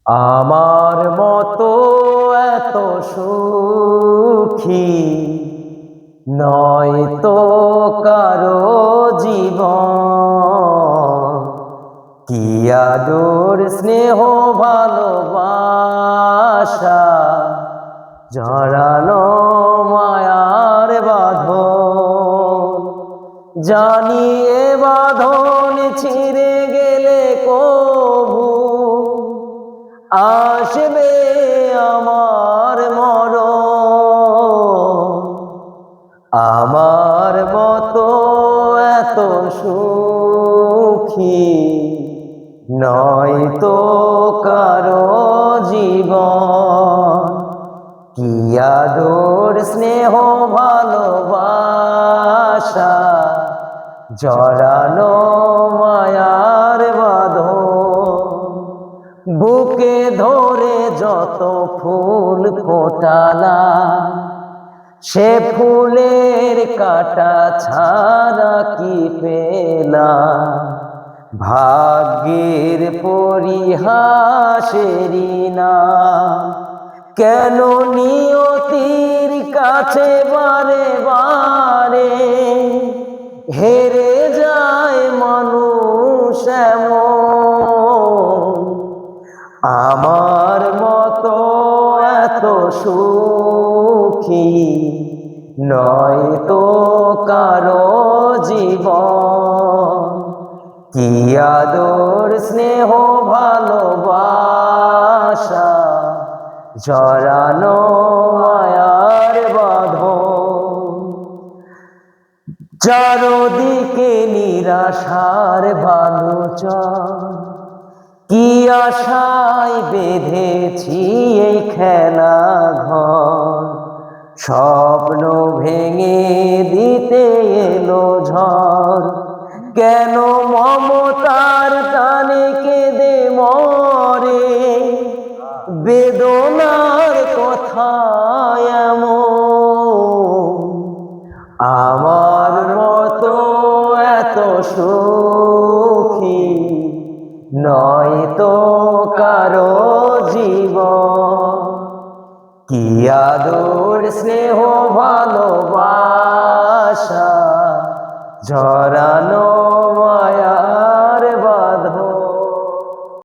আমার মতো এত সুখী নয় তো কারো জীবন। কি আদর স্নেহ ভালোবাসা জড়ানো মায়ার বাঁধন। জানিয়ে বাঁধন ছিঁড়ে গেলে কবু আসবে আমার মরণ। আমার মতো এত সুখী নয় তো কারো জীবন। কি আদর স্নেহ ভালোবাসা জড়ানো মায়ার বাঁধন। বুকে ধরে যত ফুল ফোটালা সে ফুলের কাটা ছাড়া কি পেলাম। ভাগ্যের পরিহাসেরই না কেন নিয়তির কাছে বারে বারে হেরে যায় মানুষ এমন। আমার মতো এত সুখী নয় তো কারো জীবন। কি আদর স্নেহ ভালোবাসা জড়ানো মায়ার বাঁধন। চারদিকে নিরাশার বালুচর, কি আশায় বেঁধেছি এই খেলা ঘর। স্বপ্ন ভেঙে দিতে এলো ঝড়, কেন মমতার টানে কেঁদে মরে বেদনার কথা এমন। আমার মতো এত সুখী নয় তো কারো জীবন। কি আদর স্নেহ ভালোবাসা জড়ানো